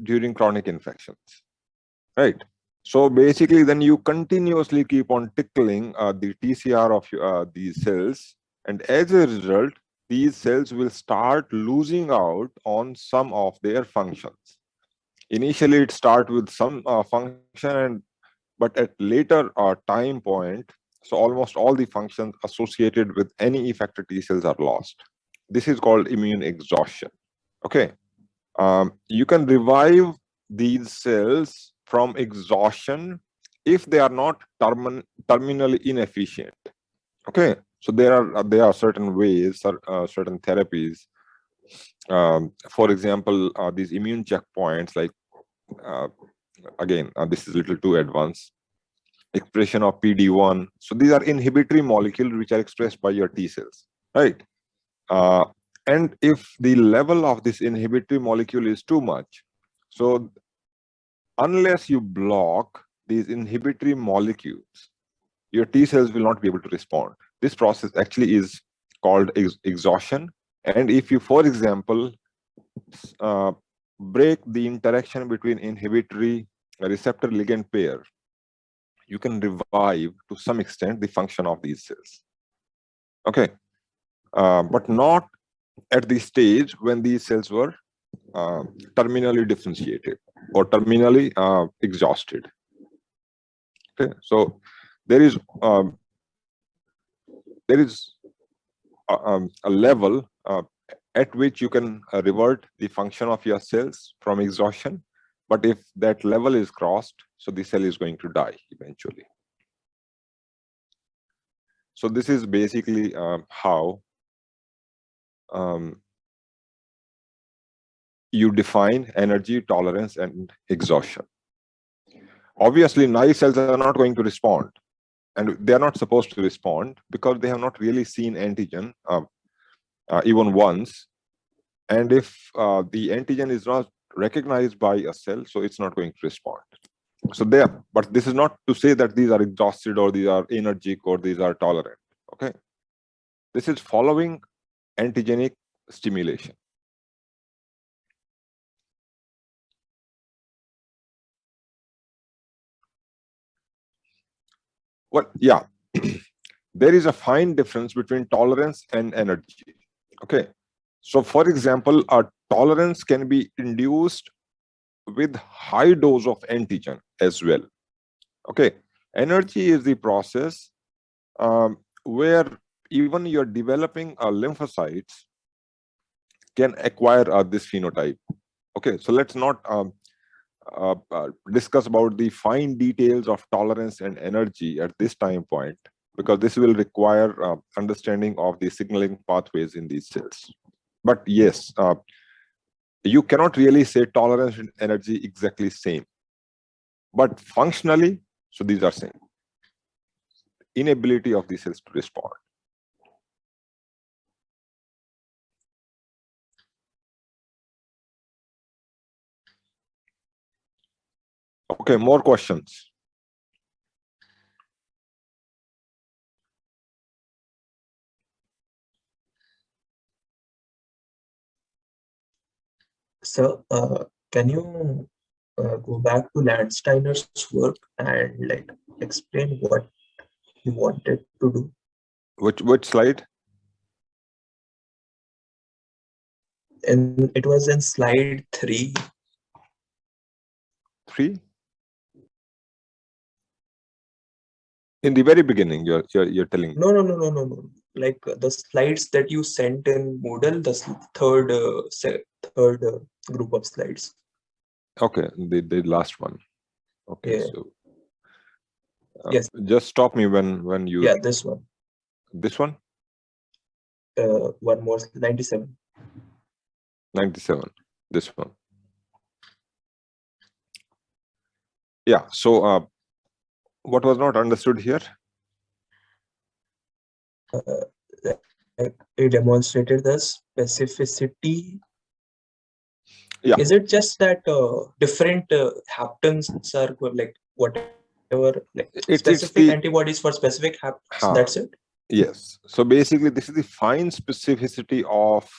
during chronic infections, right? So basically, then you continuously keep on tickling the TCR of these cells, and as a result, these cells will start losing out on some of their functions. Initially, it starts with some function, but at later time point, so almost all the functions associated with any effector T cells are lost. This is called immune exhaustion. Okay, you can revive these cells from exhaustion if they are not terminally inefficient. Okay, so there are certain ways, certain therapies. For example, these immune checkpoints, like again, this is a little too advanced. Expression of PD-1. So these are inhibitory molecules which are expressed by your T cells, right? And if the level of this inhibitory molecule is too much, so unless you block these inhibitory molecules, your T cells will not be able to respond. This process actually is called exhaustion. And if you, for example, break the interaction between inhibitory receptor ligand pair, you can revive to some extent the function of these cells. Okay, but not at the stage when these cells were terminally differentiated or terminally exhausted. Okay, so there is a level at which you can revert the function of your cells from exhaustion, but if that level is crossed, so the cell is going to die eventually. So this is basically how you define energy, tolerance, and exhaustion. Obviously, naive cells are not going to respond, and they are not supposed to respond because they have not really seen antigen even once. And if the antigen is not recognized by a cell, so it's not going to respond. So there, but this is not to say that these are exhausted or these are energetic or these are tolerant. Okay, this is following antigenic stimulation. Well, yeah, there is a fine difference between tolerance and energy. Okay, so for example, a tolerance can be induced with high dose of antigen as well. Okay, energy is the process where even you're developing lymphocytes can acquire this phenotype. Okay, so let's not discuss about the fine details of tolerance and energy at this time point, because this will require understanding of the signaling pathways in these cells. But yes, you cannot really say tolerance and energy exactly same, but functionally, so these are same. Inability of these cells to respond. Okay, more questions? So, can you go back to Landsteiner's work and like explain what he wanted to do? Which slide? And it was in slide 3. 3? In the very beginning, you're telling me. No. Like the slides that you sent in Moodle, the third group of slides. Okay, the last one. Okay, Yeah. so Yes. Just stop me when you. Yeah, this one. This one. One more, 97. 97. This one. Yeah. So, what was not understood here? It demonstrated the specificity. Yeah. Is it just that different haptens are like whatever, like specific antibodies for specific haptens? That's it? Yes. So basically, this is the fine specificity of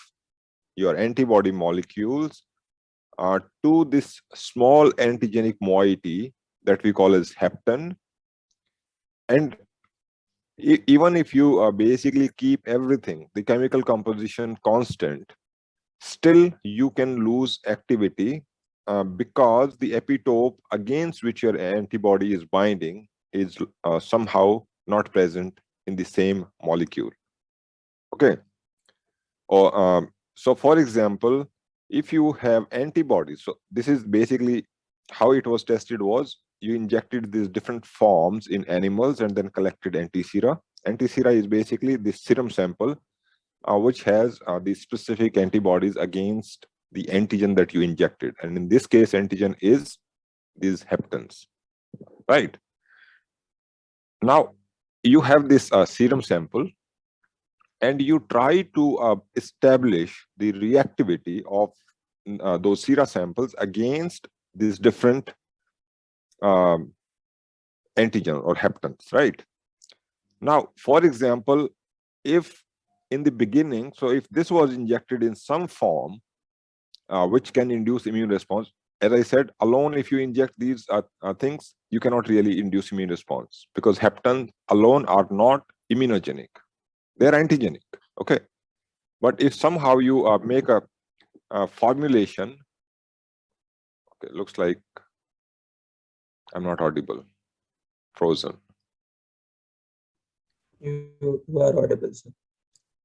your antibody molecules to this small antigenic moiety that we call as hepton. And even if you basically keep everything, the chemical composition constant, still you can lose activity because the epitope against which your antibody is binding is somehow not present in the same molecule. Okay. Or so for example, if you have antibodies, so this is basically how it was tested. Was you injected these different forms in animals and then collected antisera. Antisera is basically the serum sample which has the specific antibodies against the antigen that you injected, and in this case antigen is these heptans, right? Now you have this serum sample and you try to establish the reactivity of those sera samples against these different um, antigen or heptans, right? Now, for example, if in the beginning, so if this was injected in some form which can induce immune response, as I said, alone if you inject these things, you cannot really induce immune response because heptans alone are not immunogenic, they're antigenic. Okay, but if somehow you make a formulation, okay, looks like I'm not audible, frozen. You are audible, sir.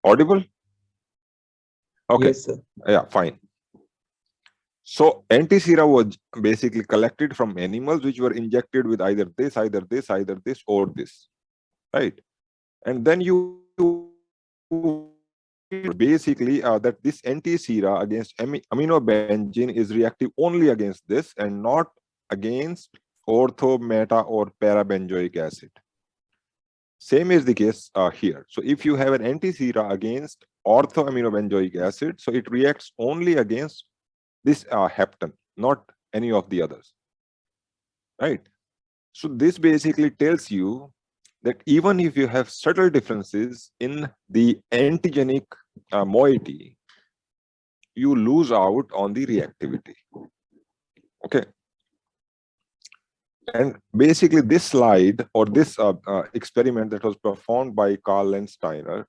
Audible? Okay, Yes, sir. yeah, fine. So antisera was basically collected from animals which were injected with either this, either this, either this, or this, right? And then you basically that this antisera against aminobenzene is reactive only against this and not against ortho, meta, or parabenzoic acid. Same is the case here. So if you have an antisera against orthoaminobenzoic acid, so it reacts only against this heptan, not any of the others, right? So this basically tells you that even if you have subtle differences in the antigenic moiety, you lose out on the reactivity. Okay. And basically this slide or this experiment that was performed by Karl and Steiner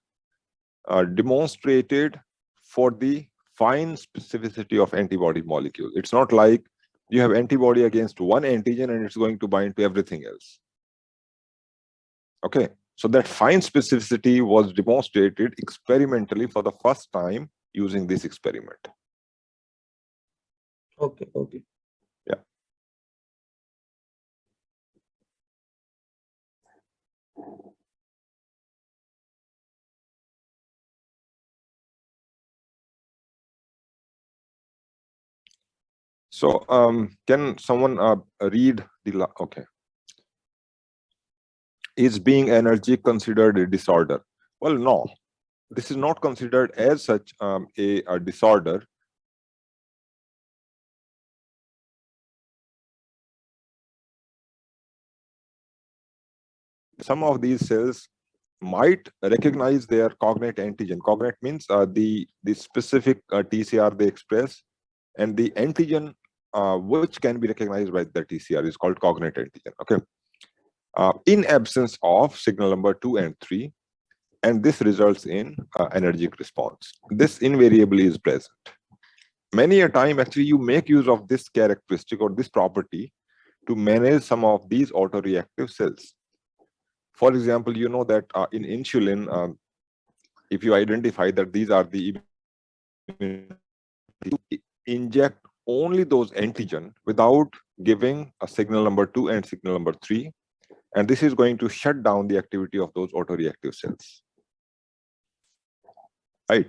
demonstrated for the fine specificity of antibody molecule. It's not like you have antibody against one antigen and it's going to bind to everything else. Okay, so that fine specificity was demonstrated experimentally for the first time using this experiment. Okay, okay. Yeah. So can someone read the, okay. Is being energetic considered a disorder? Well, no, this is not considered as such a disorder. Some of these cells might recognize their cognate antigen. Cognate means the specific TCR they express, and the antigen which can be recognized by the TCR is called cognate antigen. Okay, in absence of signal number 2 and 3, and this results in energetic response. This invariably is present. Many a time, actually, you make use of this characteristic or this property to manage some of these autoreactive cells. For example, you know that in insulin, if you identify that these are the inject only those antigen without giving a signal number 2 and signal number 3, and this is going to shut down the activity of those autoreactive cells, right?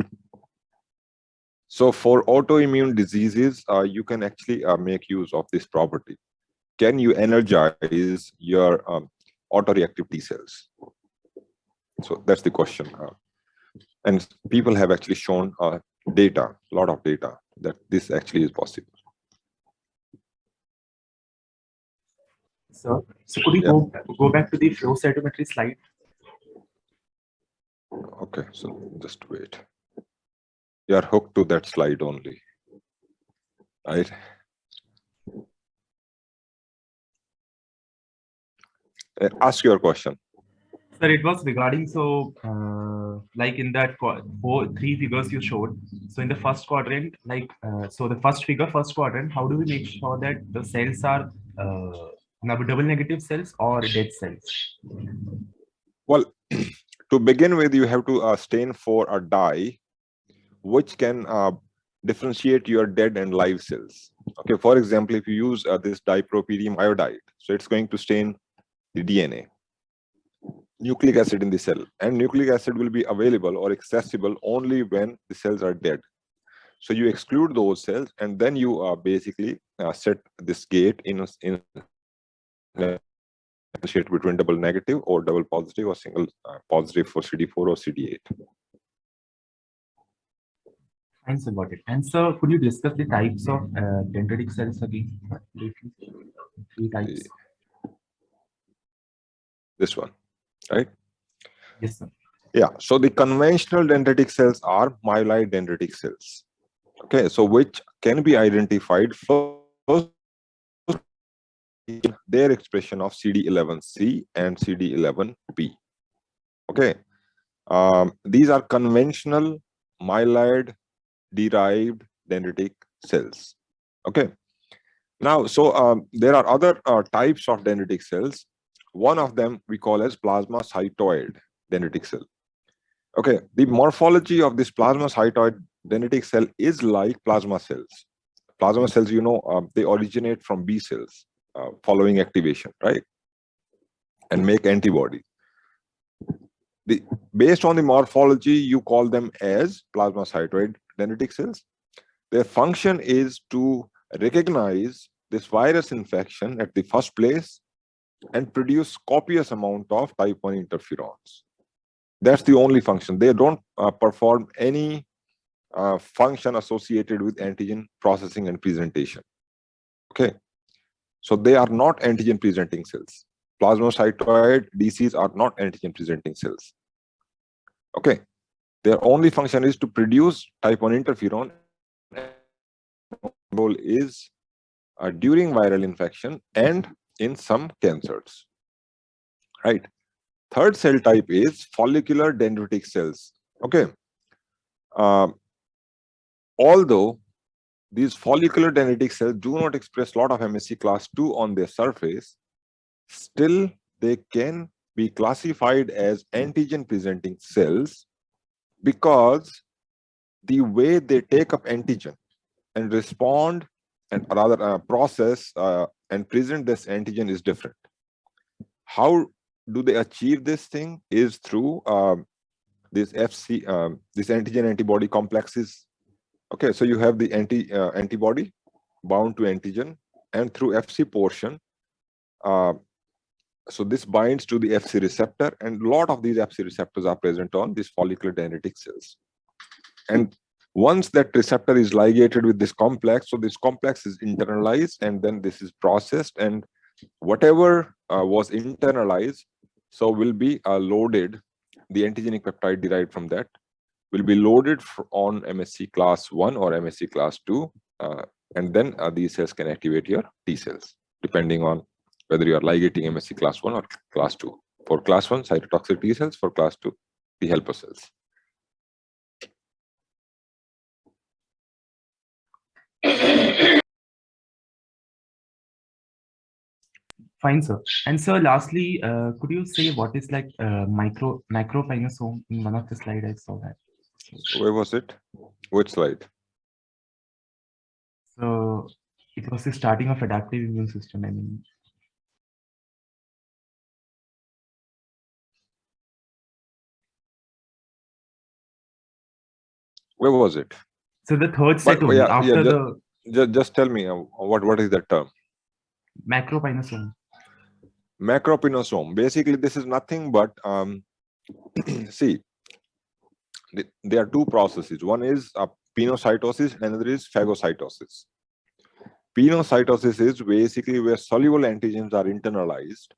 So for autoimmune diseases, you can actually make use of this property. Can you energize your autoreactive T cells? So that's the question. And people have actually shown data, a lot of data, that this actually is possible. So could you go back to the flow cytometry slide? Okay, so just wait. You are hooked to that slide only. right? Ask your question. Sir, it was regarding, so like in that three figures you showed. So in the first quadrant, like so the first figure, first quadrant, how do we make sure that the cells are double negative cells or dead cells? Well, to begin with, you have to stain for a dye which can differentiate your dead and live cells. Okay, for example, if you use this dipropyrium iodide, so it's going to stain the DNA, nucleic acid in the cell, and nucleic acid will be available or accessible only when the cells are dead. So you exclude those cells, and then you basically set this gate in differentiate between double negative or double positive or single positive for CD4 or CD8. Fine, sir, got it. And sir, could you discuss the types of dendritic cells again? Briefly? Three types. This one, right? Yes, sir. Yeah, so the conventional dendritic cells are myeloid dendritic cells. Okay, so which can be identified first in their expression of CD11C and CD11B. Okay, these are conventional myeloid derived dendritic cells. Okay, now so there are other types of dendritic cells. One of them we call as plasmacytoid dendritic cell. Okay, the morphology of this plasmacytoid dendritic cell is like plasma cells. Plasma cells, you know, they originate from B cells following activation, right? And make antibodies. Based on the morphology, you call them as plasmacytoid dendritic cells. Their function is to recognize this virus infection at the first place and produce copious amount of type 1 interferons. That's the only function. They don't perform any function associated with antigen processing and presentation. Okay, so they are not antigen presenting cells. Plasmacytoid DCs are not antigen presenting cells. Okay, their only function is to produce type 1 interferon. Goal is during viral infection and in some cancers, right? Third cell type is follicular dendritic cells. Okay, although these follicular dendritic cells do not express a lot of MSC class 2 on their surface, still they can be classified as antigen presenting cells because the way they take up antigen and respond and rather process and present this antigen is different. How do they achieve this thing is through this this antigen antibody complexes. Okay, so you have the antibody bound to antigen, and through FC portion, so this binds to the FC receptor, and a lot of these FC receptors are present on these follicular dendritic cells. And once that receptor is ligated with this complex, so this complex is internalized, and then this is processed, and whatever was internalized, so will be loaded, the antigenic peptide derived from that will be loaded on MSC class 1 or MSC class 2, and then these cells can activate your T cells, depending on whether you are ligating MSC class 1 or class 2. For class 1, cytotoxic T cells, for class 2, the helper cells. Fine, sir. And sir, lastly, could you say what is like macropinosome? In one of the slides, I saw that. Where was it? Which slide? So it was the starting of adaptive immune system. I mean, Where was it? so the third set only after the just tell me what is that term? macropinosome. Macropinosome. Basically, this is nothing but see, there are two processes. One is pinocytosis, and another is phagocytosis. Pinocytosis is basically where soluble antigens are internalized,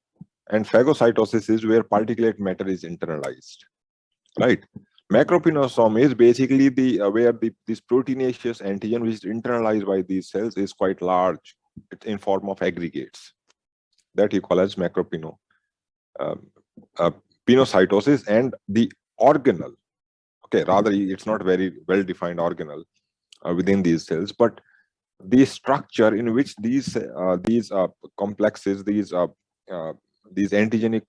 and phagocytosis is where particulate matter is internalized. Right? Macropinosome is basically the where this proteinaceous antigen which is internalized by these cells is quite large. It's in form of aggregates that you call as pinocytosis, and the organelle. Okay, rather it's not very well defined organelle within these cells, but the structure in which these complexes, these antigenic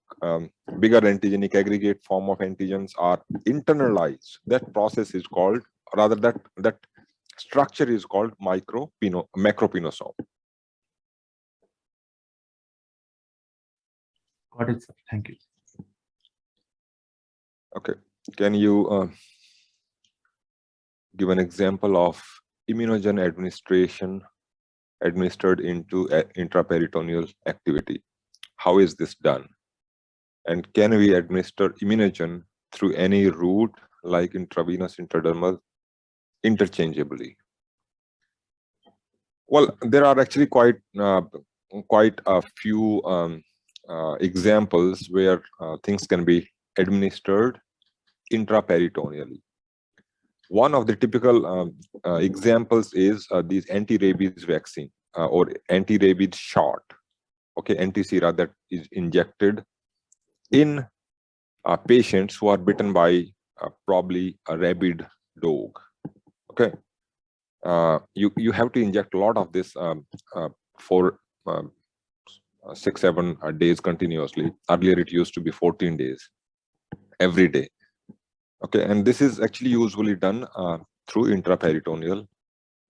bigger antigenic aggregate form of antigens are internalized, that process is called, rather that structure is called macropinosome. Got it, sir. Thank you. Okay, can you give an example of immunogen administered into intraperitoneal activity? How is this done? And can we administer immunogen through any route like intravenous, intradermal, interchangeably? Well, there are actually quite a few examples where things can be administered intraperitoneally. One of the typical examples is these anti-rabies vaccine or anti-rabies shot, okay, anti-sera, that is injected in patients who are bitten by probably a rabid dog. Okay, you have to inject a lot of this for 6-7 days continuously. Earlier it used to be 14 days every day. Okay, and this is actually usually done through intraperitoneal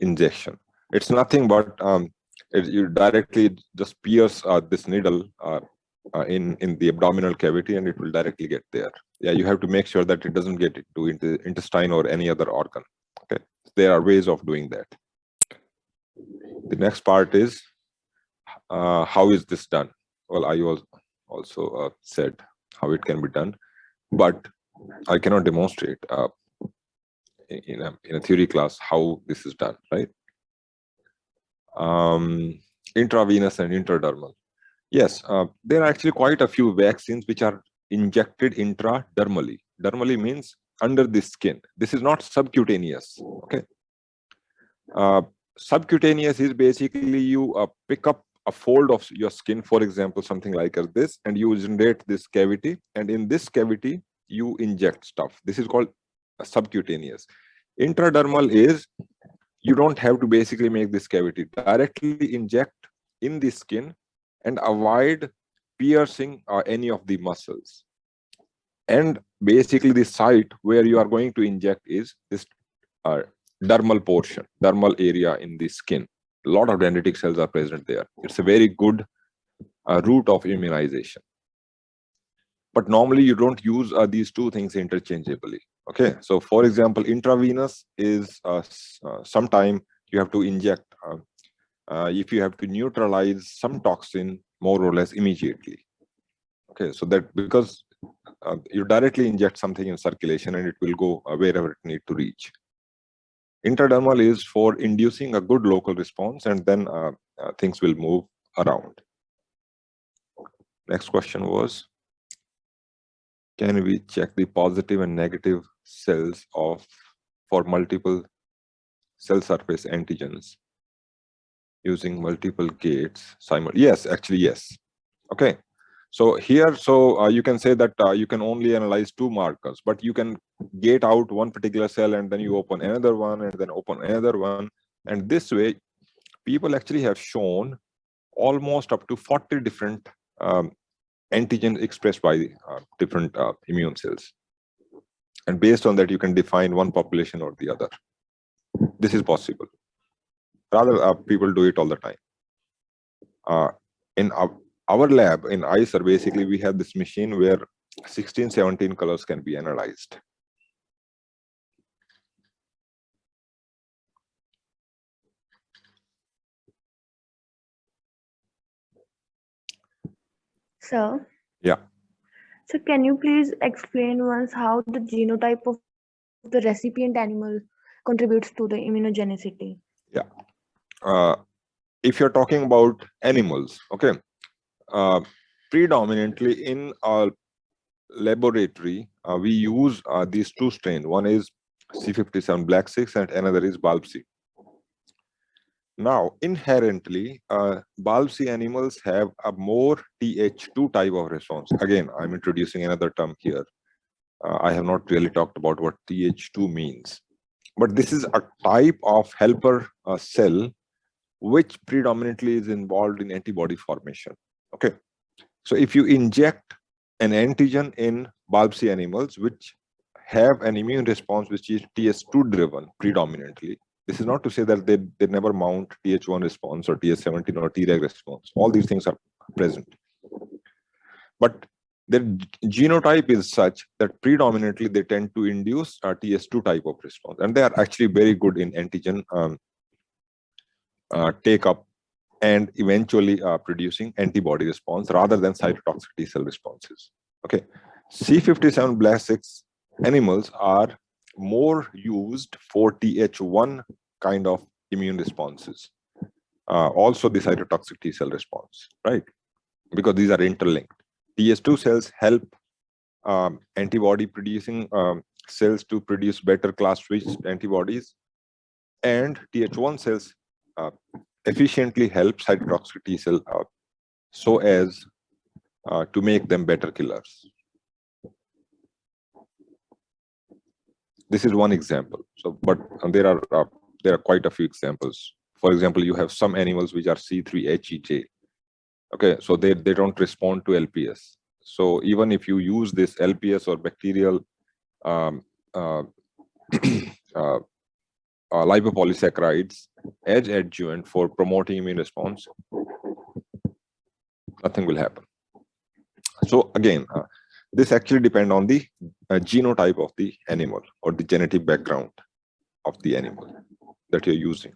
injection. It's nothing but you directly just pierce this needle in the abdominal cavity, and it will directly get there. Yeah, you have to make sure that it doesn't get into intestine or any other organ. Okay, there are ways of doing that. The next part is how is this done? Well, I also said how it can be done, but I cannot demonstrate in a theory class how this is done, right? Intravenous and intradermal. Yes, there are actually quite a few vaccines which are injected intradermally. Dermally means under the skin. This is not subcutaneous. Okay. Subcutaneous is basically you pick up a fold of your skin, for example, something like this, and you generate this cavity, and in this cavity you inject stuff. This is called subcutaneous. Intradermal is you don't have to basically make this cavity, directly inject in the skin and avoid piercing any of the muscles. And basically the site where you are going to inject is this dermal portion, dermal area in the skin. A lot of dendritic cells are present there. It's a very good route of immunization. But normally you don't use these two things interchangeably. Okay, so for example, intravenous is sometime you have to inject if you have to neutralize some toxin more or less immediately. Okay, so that because you directly inject something in circulation and it will go wherever it needs to reach. Intradermal is for inducing a good local response, and then things will move around. Next question was, can we check the positive and negative cells for multiple cell surface antigens using multiple gates yes, actually yes. Okay, so here, you can say that you can only analyze 2 markers, but you can gate out one particular cell and then you open another one and then open another one, and this way people actually have shown almost up to 40 different antigens expressed by different immune cells, and based on that you can define one population or the other. This is possible. Rather, people do it all the time. In our lab in ICER, basically we have this machine where 16-17 colors can be analyzed. Sir, Yeah. so can you please explain once how the genotype of the recipient animal contributes to the immunogenicity? Yeah. If you're talking about animals, okay, predominantly in laboratory, we use these two strains. One is C57 Black 6 and another is bulb C. Now, inherently, bulb C animals have a more Th2 type of response. Again, I'm introducing another term here. I have not really talked about what Th2 means. But this is a type of helper cell which predominantly is involved in antibody formation. Okay. So if you inject an antigen in bulb C animals which have an immune response which is Th2 driven predominantly, this is not to say that they never mount Th1 response or Th17 or Treg response. All these things are present. But their genotype is such that predominantly they tend to induce a Th2 type of response. And they are actually very good in antigen take up and eventually producing antibody response rather than cytotoxic T cell responses. Okay, C57 Black 6 animals are more used for Th1 kind of immune responses. Also the cytotoxic T cell response, right? Because these are interlinked. Th2 cells help antibody producing cells to produce better class switched antibodies, and Th1 cells efficiently help cytotoxic T cell so as to make them better killers. This is one example. So, but there are quite a few examples. For example, you have some animals which are C3HEJ. Okay, so they don't respond to LPS. So even if you use this LPS or bacterial lipopolysaccharides as adjuvant for promoting immune response, nothing will happen. So again, this actually depends on the genotype of the animal or the genetic background of the animal that you're using.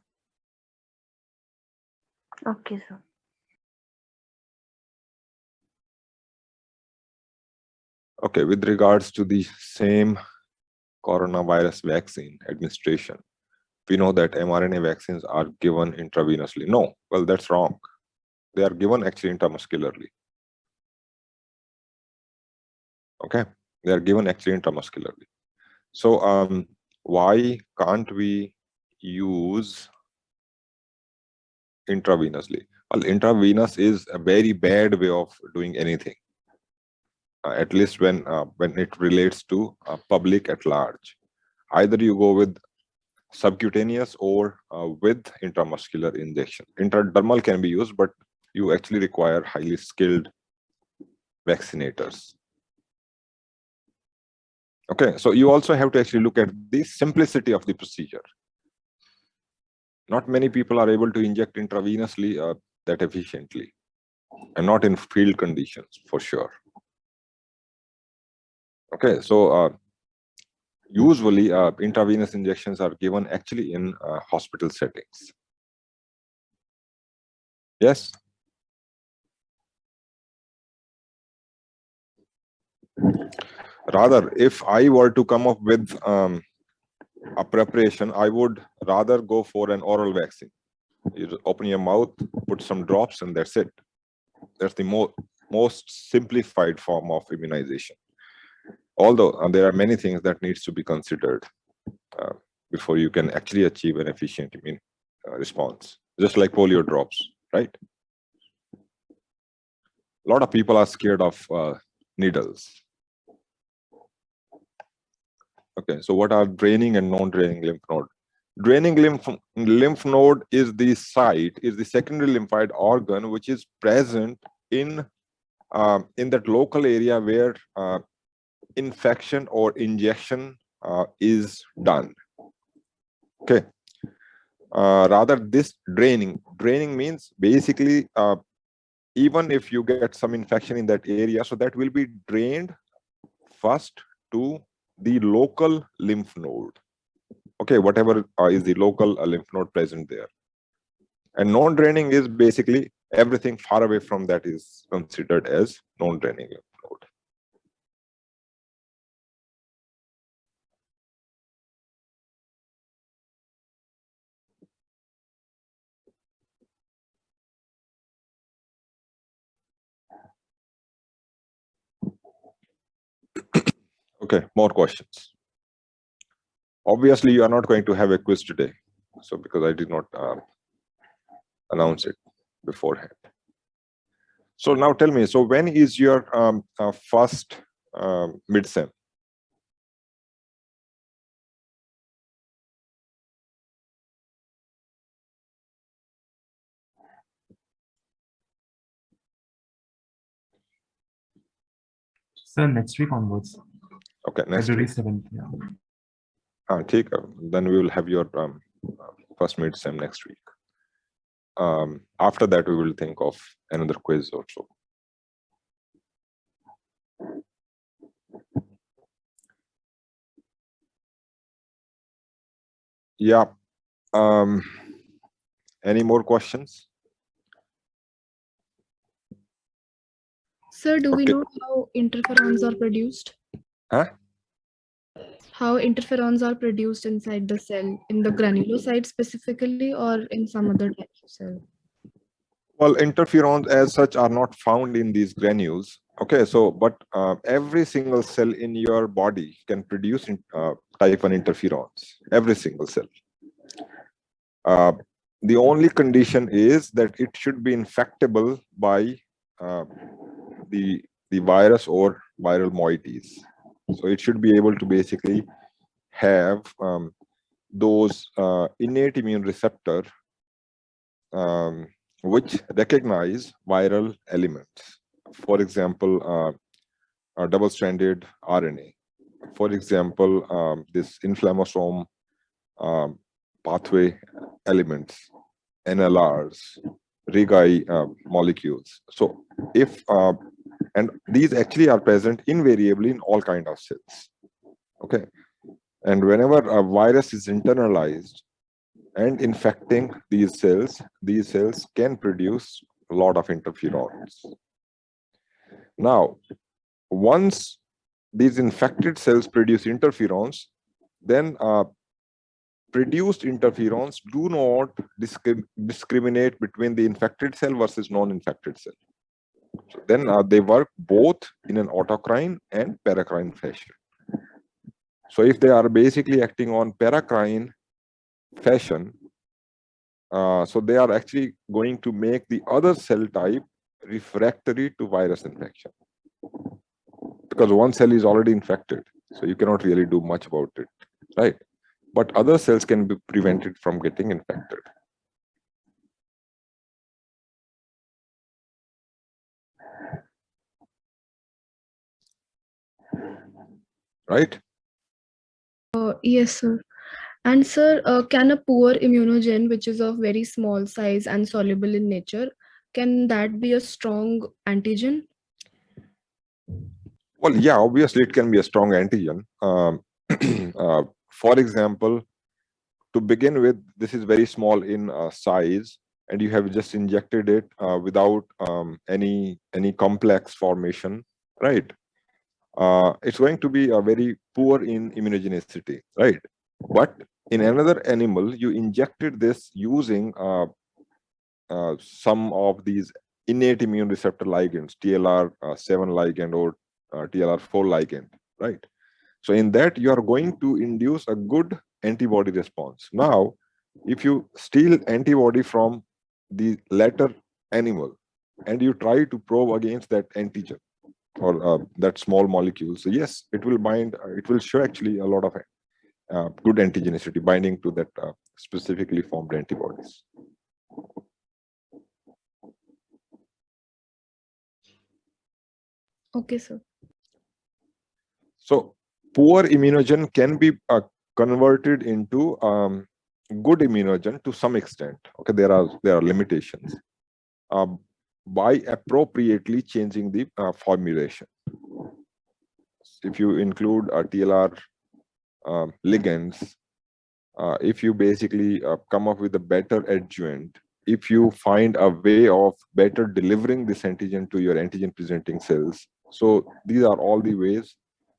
Okay, sir. Okay, with regards to the same coronavirus vaccine administration, we know that mRNA vaccines are given intravenously. No, well, that's wrong. They are given actually intramuscularly. Okay, they are given actually intramuscularly. So why can't we use intravenously? Well, intravenous is a very bad way of doing anything, at least when it relates to public at large. Either you go with subcutaneous or with intramuscular injection. Intradermal can be used, but you actually require highly skilled vaccinators. Okay, so you also have to actually look at the simplicity of the procedure. Not many people are able to inject intravenously that efficiently, and not in field conditions for sure. Okay, so usually intravenous injections are given actually in hospital settings. Yes. Rather, if I were to come up with a preparation, I would rather go for an oral vaccine. You just open your mouth, put some drops, and that's it. That's the most simplified form of immunization. Although there are many things that needs to be considered before you can actually achieve an efficient immune response, just like polio drops, right? A lot of people are scared of needles. Okay, so what are draining and non-draining lymph node? Draining lymph node is the site, is the secondary lymphoid organ which is present in that local area where infection or injection is done. Okay. Rather, this draining means basically even if you get some infection in that area, so that will be drained first to the local lymph node. Okay, whatever is the local lymph node present there. And non-draining is basically everything far away from that is considered as non-draining lymph node. Okay, more questions. Obviously, you are not going to have a quiz today, so because I did not announce it beforehand. So now tell me, so when is your first mid-sem? Sir, next week onwards, Okay, next February week. 7th. Yeah. Take, then we will have your first mid-sem next week. After that, we will think of another quiz or so. Yeah. Any more questions? Sir, do we Okay. know how interferons are produced? Huh? How interferons are produced inside the cell, in the granulocyte specifically, or in some other type of cell? Well, interferons as such are not found in these granules. Okay, so but every single cell in your body can produce type 1 interferons. Every single cell. The only condition is that it should be infectable by the virus or viral moieties. So it should be able to basically have those innate immune receptor which recognize viral elements. For example, double-stranded RNA. For example, this inflammasome pathway elements, NLRs, Rigi molecules. So if and these actually are present invariably in all kind of cells. Okay, and whenever a virus is internalized and infecting these cells can produce a lot of interferons. Now, once these infected cells produce interferons, then produced interferons do not discriminate between the infected cell versus non-infected cell. So then they work both in an autocrine and paracrine fashion. So if they are basically acting on paracrine fashion, so they are actually going to make the other cell type refractory to virus infection. Because one cell is already infected, so you cannot really do much about it, right? But other cells can be prevented from getting infected. Right? Yes, sir. And sir, can a poor immunogen, which is of very small size and soluble in nature, can that be a strong antigen? Well, yeah, obviously it can be a strong antigen. For example, to begin with, this is very small in size, and you have just injected it without any complex formation, right? It's going to be a very poor in immunogenicity, right? But in another animal, you injected this using some of these innate immune receptor ligands, TLR7 ligand or TLR4 ligand, right? So in that, you are going to induce a good antibody response. Now, if you steal antibody from the latter animal and you try to probe against that antigen or that small molecule, so yes, it will bind, it will show actually a lot of good antigenicity binding to that specifically formed antibodies. Okay, sir. So poor immunogen can be converted into good immunogen to some extent. Okay, there are limitations by appropriately changing the formulation. If you include TLR ligands, if you basically come up with a better adjuvant, if you find a way of better delivering this antigen to your antigen presenting cells, so these are all the ways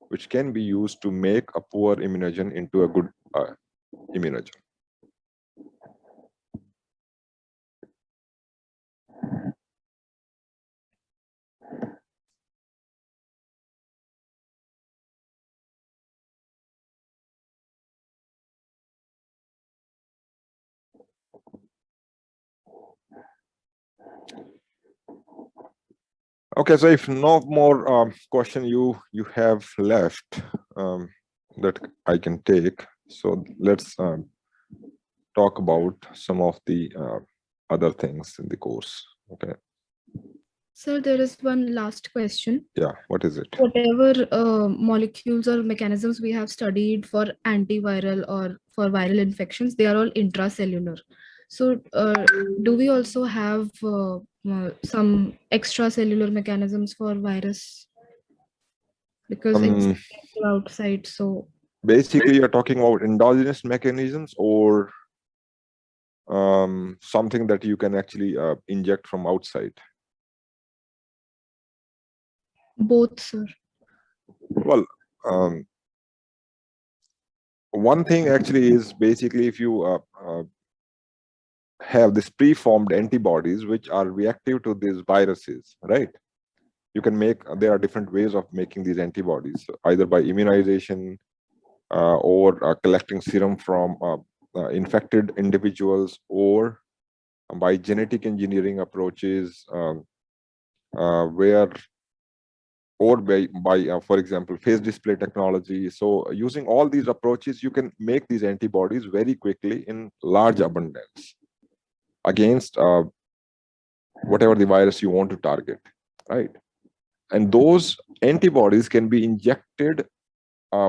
which can be used to make a poor immunogen into a good immunogen. Okay, so if no more question you have left that I can take, so let's talk about some of the other things in the course. Okay. Sir, there is one last question. Yeah, what is it? Whatever molecules or mechanisms we have studied for antiviral or for viral infections, they are all intracellular. So, do we also have some extracellular mechanisms for virus? Because it's outside, so Basically, you're talking about endogenous mechanisms or something that you can actually inject from outside. both, sir. Well, one thing actually is basically if you have these preformed antibodies which are reactive to these viruses, right? You can make, there are different ways of making these antibodies, either by immunization or collecting serum from infected individuals, or by genetic engineering approaches, where, or by for example, phase display technology. So using all these approaches, you can make these antibodies very quickly in large abundance against whatever the virus you want to target, right? And those antibodies can be injected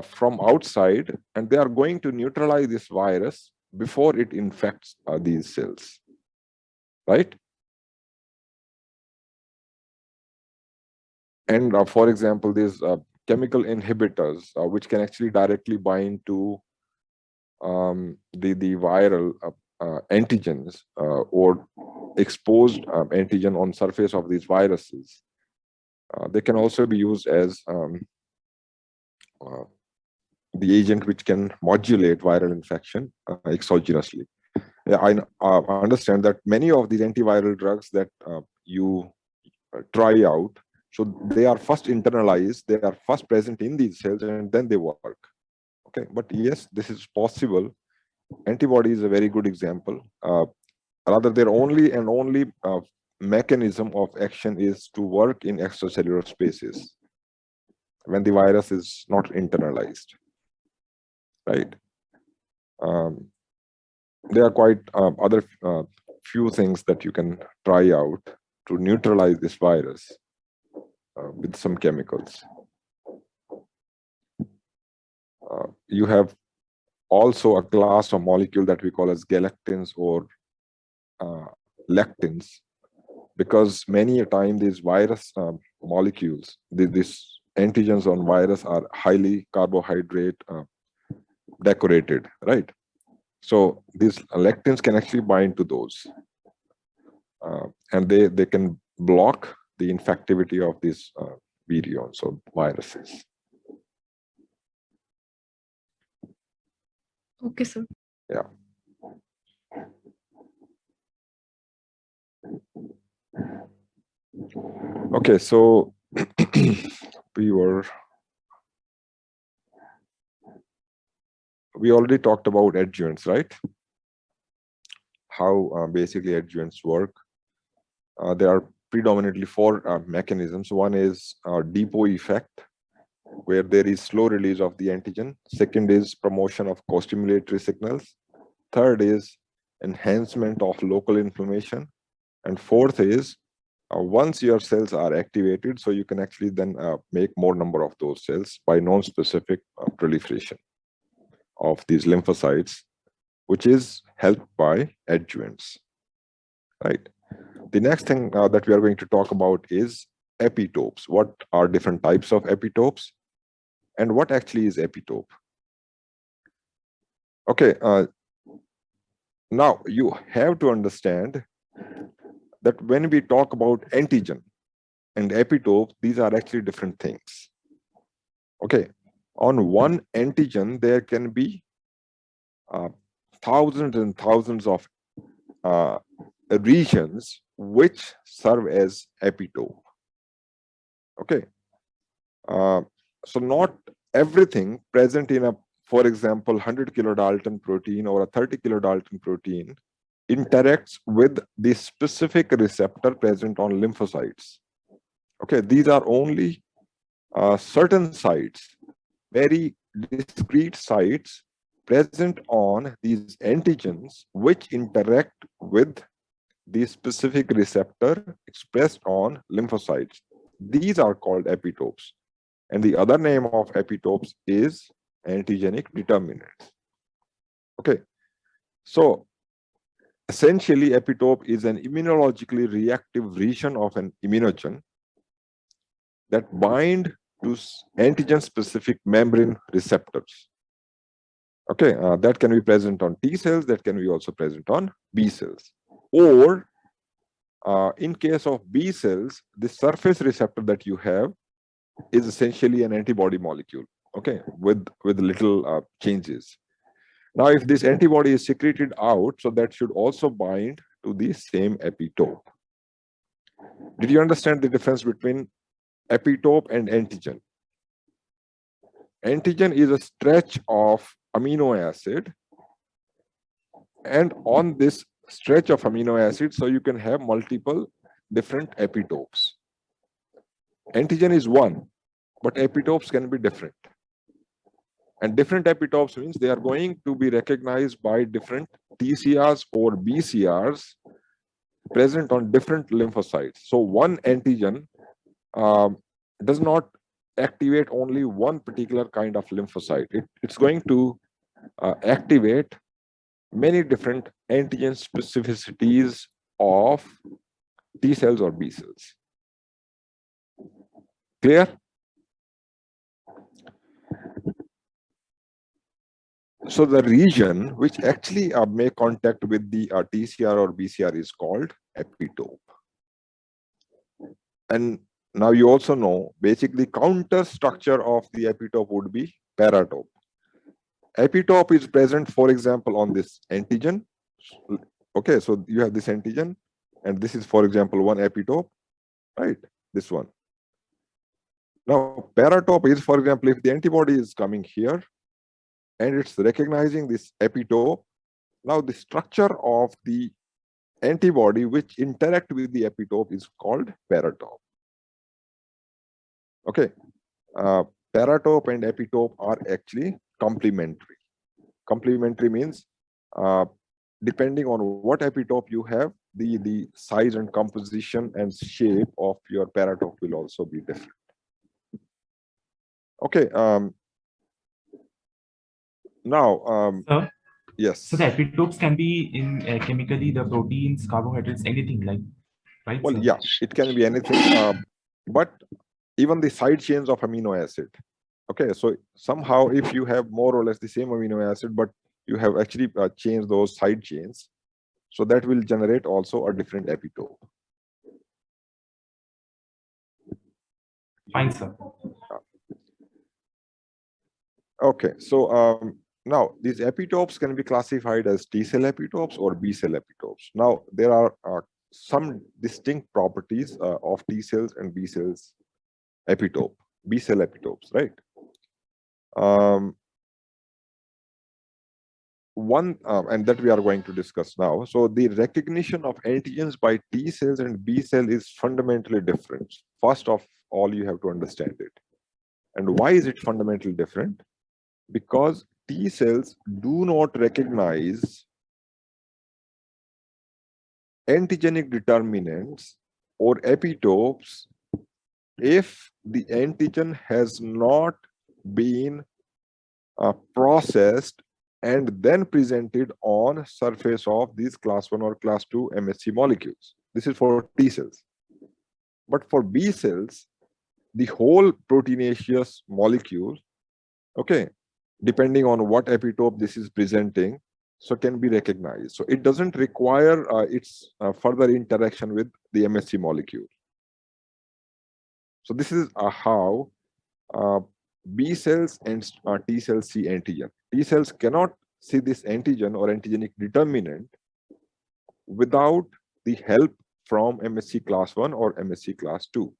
from outside, and they are going to neutralize this virus before it infects these cells, right? And for example, these chemical inhibitors, which can actually directly bind to the viral antigens or exposed antigen on surface of these viruses. They can also be used as the agent which can modulate viral infection exogenously. Yeah, I understand that many of these antiviral drugs that you try out, so they are first internalized, they are first present in these cells, and then they work. Okay, but yes, this is possible. Antibody is a very good example. Rather, their only mechanism of action is to work in extracellular spaces when the virus is not internalized, right? There are quite other few things that you can try out to neutralize this virus with some chemicals. You have also a class of molecule that we call as galactins or lectins, because many a time these virus molecules, these antigens on virus are highly carbohydrate decorated, right? So these lectins can actually bind to those, and they can block the infectivity of these virions or viruses. Okay, sir. Yeah. Okay, so we already talked about adjuvants, right? How basically adjuvants work. There are predominantly four mechanisms. One is depot effect, where there is slow release of the antigen. Second is promotion of co-stimulatory signals. Third is enhancement of local inflammation. And fourth is once your cells are activated, so you can actually then make more number of those cells by non-specific proliferation of these lymphocytes, which is helped by adjuvants, right? The next thing that we are going to talk about is epitopes. What are different types of epitopes, and what actually is epitope? Okay, now you have to understand that when we talk about antigen and epitope, these are actually different things. Okay, on one antigen, there can be thousands and thousands of regions which serve as epitope. Okay, so not everything present in a, for example, 100 kilodalton protein or a 30 kilodalton protein interacts with the specific receptor present on lymphocytes. Okay, these are only certain sites, very discrete sites present on these antigens which interact with the specific receptor expressed on lymphocytes. These are called epitopes. And the other name of epitopes is antigenic determinants. Okay, so essentially epitope is an immunologically reactive region of an immunogen that bind to antigen specific membrane receptors. Okay, that can be present on T cells, that can be also present on B cells. Or in case of B cells, the surface receptor that you have is essentially an antibody molecule, okay, with little changes. Now, if this antibody is secreted out, so that should also bind to the same epitope. Did you understand the difference between epitope and antigen? Antigen is a stretch of amino acid, and on this stretch of amino acid, so you can have multiple different epitopes. Antigen is one, but epitopes can be different. And different epitopes means they are going to be recognized by different TCRs or BCRs present on different lymphocytes. So one antigen does not activate only one particular kind of lymphocyte. It's going to activate many different antigen specificities of T cells or B cells. Clear? So the region which actually make contact with the TCR or BCR is called epitope. And now you also know, basically counter structure of the epitope would be paratope. Epitope is present, for example, on this antigen. Okay, so you have this antigen, and this is, for example, one epitope, right? This one. Now, paratope is, for example, if the antibody is coming here, and it's recognizing this epitope, now the structure of the antibody which interact with the epitope is called paratope. Okay, paratope and epitope are actually complementary. Complementary means depending on what epitope you have, the size and composition and shape of your paratope will also be different. Okay, now Sir, yes. so the epitopes can be in chemically the proteins, carbohydrates, anything like, right? Well, sir? yeah, it can be anything, but even the side chains of amino acid. Okay, so somehow if you have more or less the same amino acid, but you have actually changed those side chains, so that will generate also a different epitope. Fine, sir. Okay, so now these epitopes can be classified as T cell epitopes or B cell epitopes. Now there are some distinct properties of T cells and B cells epitope, B cell epitopes, right? One, and that we are going to discuss now. So the recognition of antigens by T cells and B cell is fundamentally different. First of all, you have to understand it. And why is it fundamentally different? Because T cells do not recognize antigenic determinants or epitopes if the antigen has not been processed and then presented on surface of these class 1 or class 2 MHC molecules. This is for T cells. But for B cells, the whole proteinaceous molecule, okay, depending on what epitope this is presenting, so can be recognized. So it doesn't require its further interaction with the MHC molecule. So this is how B cells and T cells see antigen. T cells cannot see this antigen or antigenic determinant without the help from MHC class 1 or MHC class 2.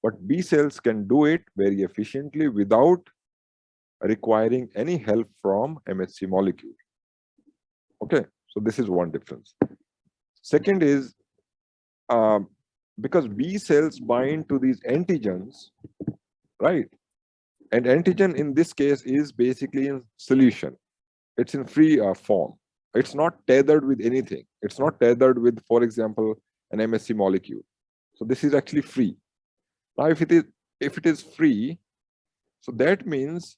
But B cells can do it very efficiently without requiring any help from MHC molecule. Okay, so this is one difference. Second is because B cells bind to these antigens, right? And antigen in this case is basically in solution. It's in free form. It's not tethered with anything. It's not tethered with, for example, an MSC molecule. So this is actually free. Now, if it is free, so that means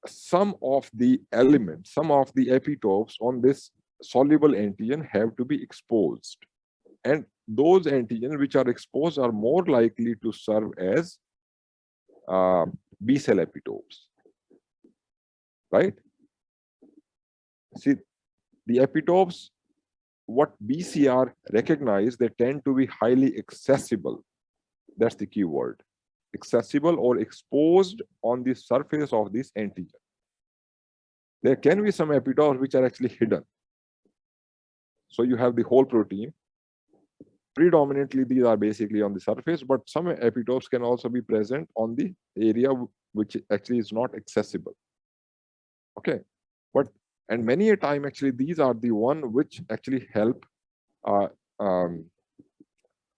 some of the elements, some of the epitopes on this soluble antigen have to be exposed. And those antigens which are exposed are more likely to serve as B cell epitopes, right? See, the epitopes, what BCR recognize, they tend to be highly accessible. That's the key word. Accessible or exposed on the surface of this antigen. There can be some epitopes which are actually hidden. So you have the whole protein. Predominantly, these are basically on the surface, but some epitopes can also be present on the area which actually is not accessible. Okay, and many a time actually these are the one which actually help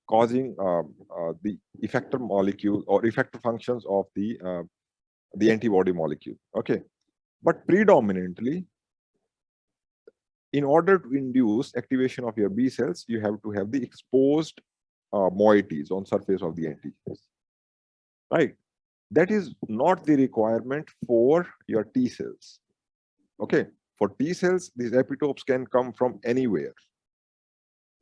causing the effector molecule or effector functions of the antibody molecule. Okay, but predominantly, in order to induce activation of your B cells, you have to have the exposed moieties on surface of the antigens, right? That is not the requirement for your T cells. Okay, for T cells, these epitopes can come from anywhere.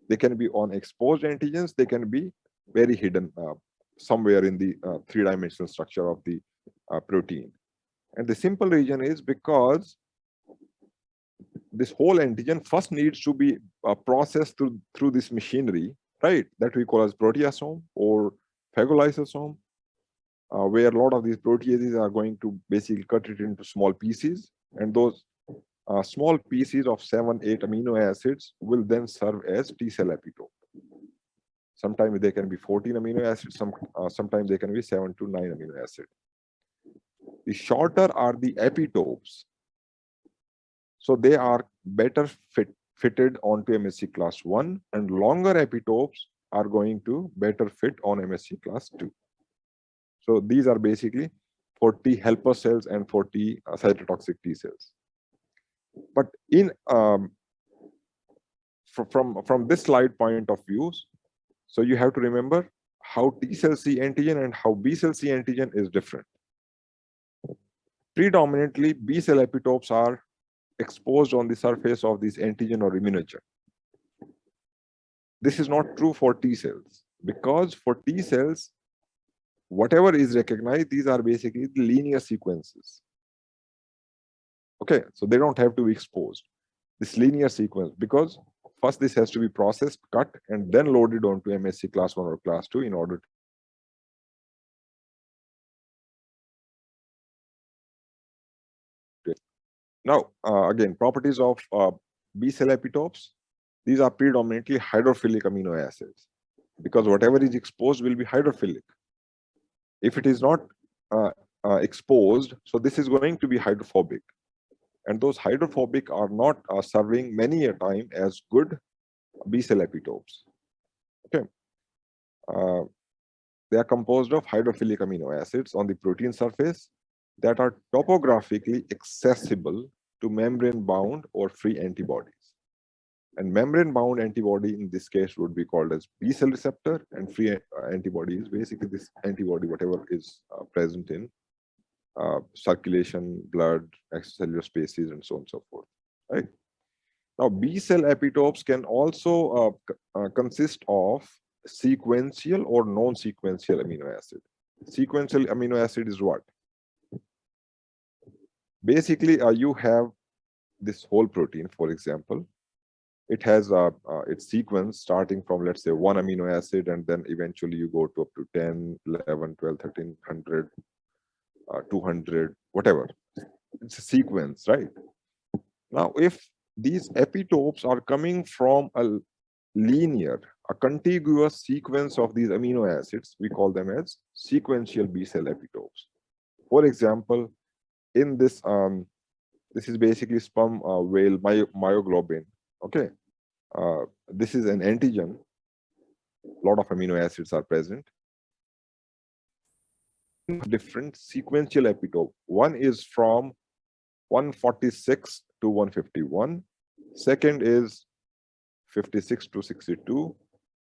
They can be on exposed antigens, they can be very hidden somewhere in the three-dimensional structure of the protein. And the simple reason is because this whole antigen first needs to be processed through this machinery, right? That we call as proteasome or phagolysosome, where a lot of these proteases are going to basically cut it into small pieces. And those small pieces of 7-8 amino acids will then serve as T cell epitope. Sometimes they can be 14 amino acids, sometimes they can be 7 to 9 amino acids. The shorter are the epitopes, so they are better fitted onto MSC class 1, and longer epitopes are going to better fit on MSC class 2. So these are basically for T helper cells and for T cytotoxic T cells. But in from this slide point of view, so you have to remember how T cell see antigen and how B cell see antigen is different. Predominantly, B cell epitopes are exposed on the surface of this antigen or immunogen. This is not true for T cells, because for T cells, whatever is recognized, these are basically the linear sequences. Okay, so they don't have to be exposed. This linear sequence, because first this has to be processed, cut, and then loaded onto MSC class 1 or class 2 in order to. Now, again, properties of B cell epitopes. These are predominantly hydrophilic amino acids, because whatever is exposed will be hydrophilic. If it is not exposed, so this is going to be hydrophobic. And those hydrophobic are not serving many a time as good B cell epitopes. Okay. They are composed of hydrophilic amino acids on the protein surface that are topographically accessible to membrane-bound or free antibodies. And membrane-bound antibody in this case would be called as B cell receptor, and free antibody is basically this antibody, whatever is present in circulation, blood, extracellular spaces, and so on and so forth. Right. Now, B cell epitopes can also consist of sequential or non-sequential amino acid. Sequential amino acid is what? Basically, you have this whole protein, for example. It has its sequence starting from, let's say, 1 amino acid, and then eventually you go to up to 10, 11, 12, 13, 100, 200, whatever. It's a sequence, right? Now, if these epitopes are coming from a linear, a contiguous sequence of these amino acids, we call them as sequential B cell epitopes. For example, in this, this is basically sperm whale myoglobin. Okay, this is an antigen, A lot of amino acids are present. Different sequential epitope. One is from 146 to 151. Second is 56 to 62,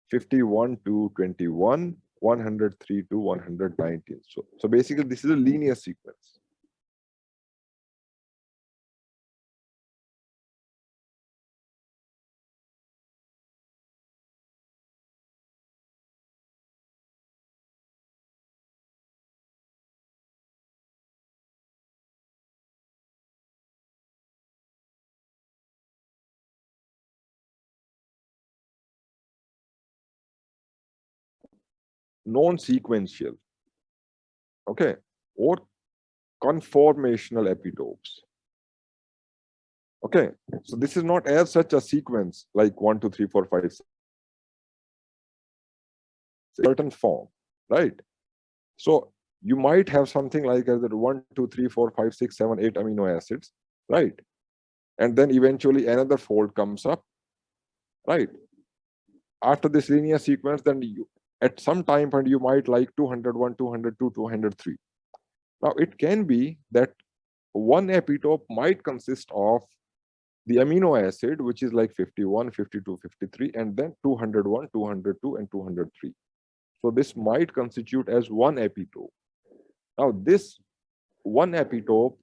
51 to 21, 103 to 119. So basically, this is a linear sequence. Non-sequential, okay, or conformational epitopes. Okay, so this is not as such a sequence like 1, 2, 3, 4, 5, 6, certain form, right? So you might have something like either 1, 2, 3, 4, 5, 6, 7, 8 amino acids, right? And then eventually another fold comes up, right? After this linear sequence, then you, at some time point, you might like 201, 202, 203. Now, it can be that one epitope might consist of the amino acid, which is like 51, 52, 53, and then 201, 202, and 203. So this might constitute as one epitope. Now, this one epitope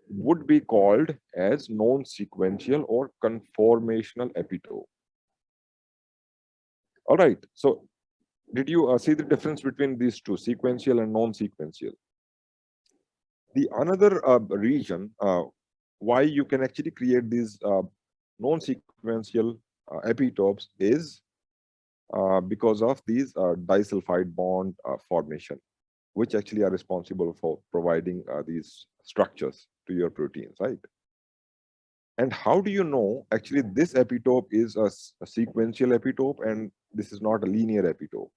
would be called as non-sequential or conformational epitope. All right. So did you see the difference between these two, sequential and non-sequential? The another reason why you can actually create these non-sequential epitopes is because of these disulfide bond formation, which actually are responsible for providing these structures to your proteins, right? And how do you know actually this epitope is a sequential epitope and this is not a linear epitope?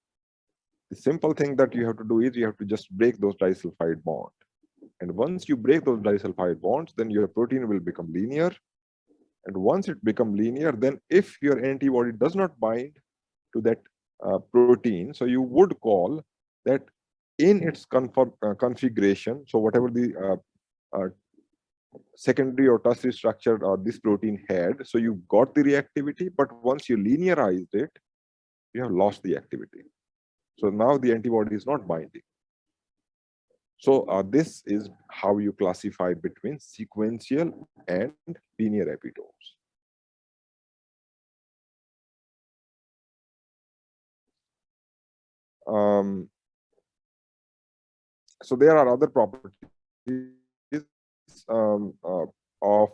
The simple thing that you have to do is you have to just break those disulfide bonds. And once you break those disulfide bonds, then your protein will become linear. And once it becomes linear, then if your antibody does not bind to that protein, so you would call that in its configuration, so whatever the secondary or tertiary structure this protein had, so you got the reactivity, but once you linearized it, you have lost the activity. So now the antibody is not binding. So this is how you classify between sequential and linear epitopes. So there are other properties of,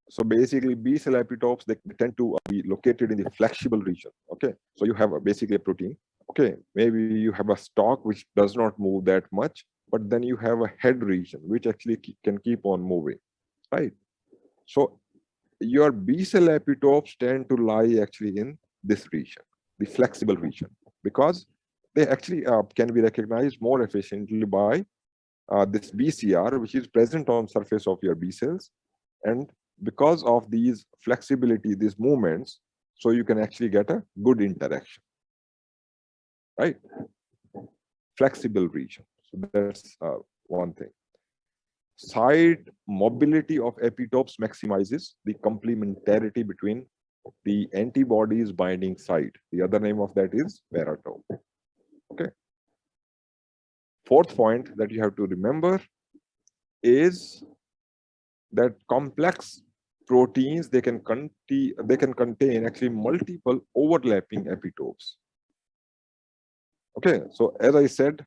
so basically B cell epitopes, they tend to be located in the flexible region. Okay, so you have basically a protein. Okay, maybe you have a stalk which does not move that much, but then you have a head region which actually can keep on moving, right? So your B cell epitopes tend to lie actually in this region, the flexible region, because they actually can be recognized more efficiently by this BCR, which is present on surface of your B cells. And because of these flexibility, these movements, so you can actually get a good interaction, right? Flexible region. So that's one thing. Side mobility of epitopes maximizes the complementarity between the antibodies binding site. The other name of that is paratope. Okay. Fourth point that you have to remember is that complex proteins, they can contain actually multiple overlapping epitopes. Okay, so as I said,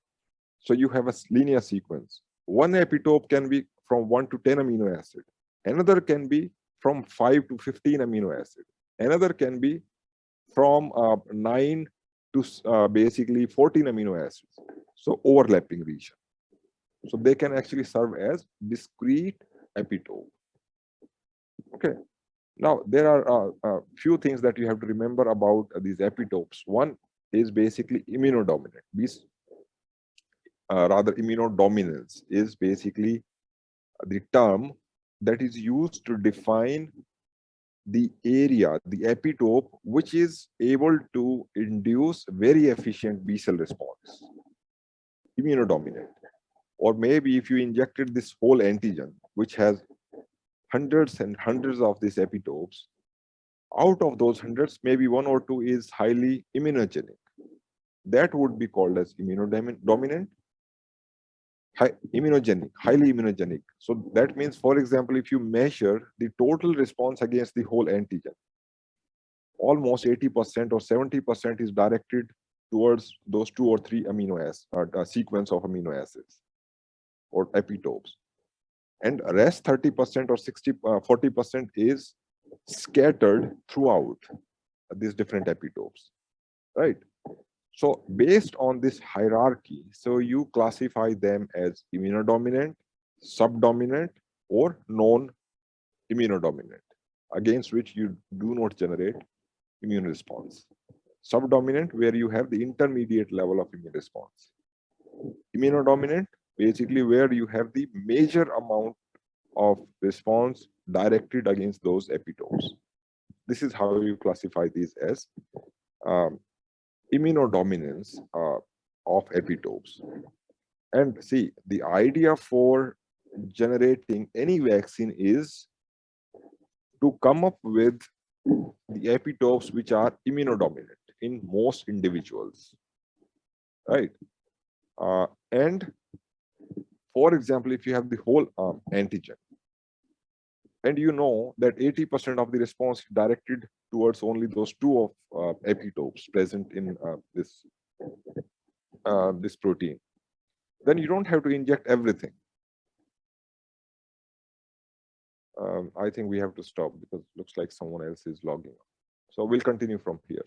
so you have a linear sequence. One epitope can be from 1 to 10 amino acid. Another can be from 5 to 15 amino acid. Another can be from 9 to basically 14 amino acids. So overlapping region. So they can actually serve as discrete epitope. Okay. Now there are a few things that you have to remember about these epitopes. One is basically immunodominant. Rather, immunodominance is basically the term that is used to define the area, the epitope, which is able to induce very efficient B cell response, immunodominant. Or maybe if you injected this whole antigen, which has hundreds and hundreds of these epitopes, out of those hundreds, maybe one or two is highly immunogenic. That would be called as immunodominant, immunogenic, highly immunogenic. So that means, for example, if you measure the total response against the whole antigen, almost 80% or 70% is directed towards those 2 or 3 amino acids, or sequence of amino acids or epitopes. And rest 30% or 40% is scattered throughout these different epitopes, right? So based on this hierarchy, so you classify them as immunodominant, subdominant, or non-immunodominant, against which you do not generate immune response. Subdominant, where you have the intermediate level of immune response. Immunodominant, basically where you have the major amount of response directed against those epitopes. This is how you classify these as immunodominance of epitopes. And see, the idea for generating any vaccine is to come up with the epitopes which are immunodominant in most individuals, right? And for example, if you have the whole antigen, and you know that 80% of the response is directed towards only those 2 of epitopes present in this protein, then you don't have to inject everything. I think we have to stop because it looks like someone else is logging on. So we'll continue from here.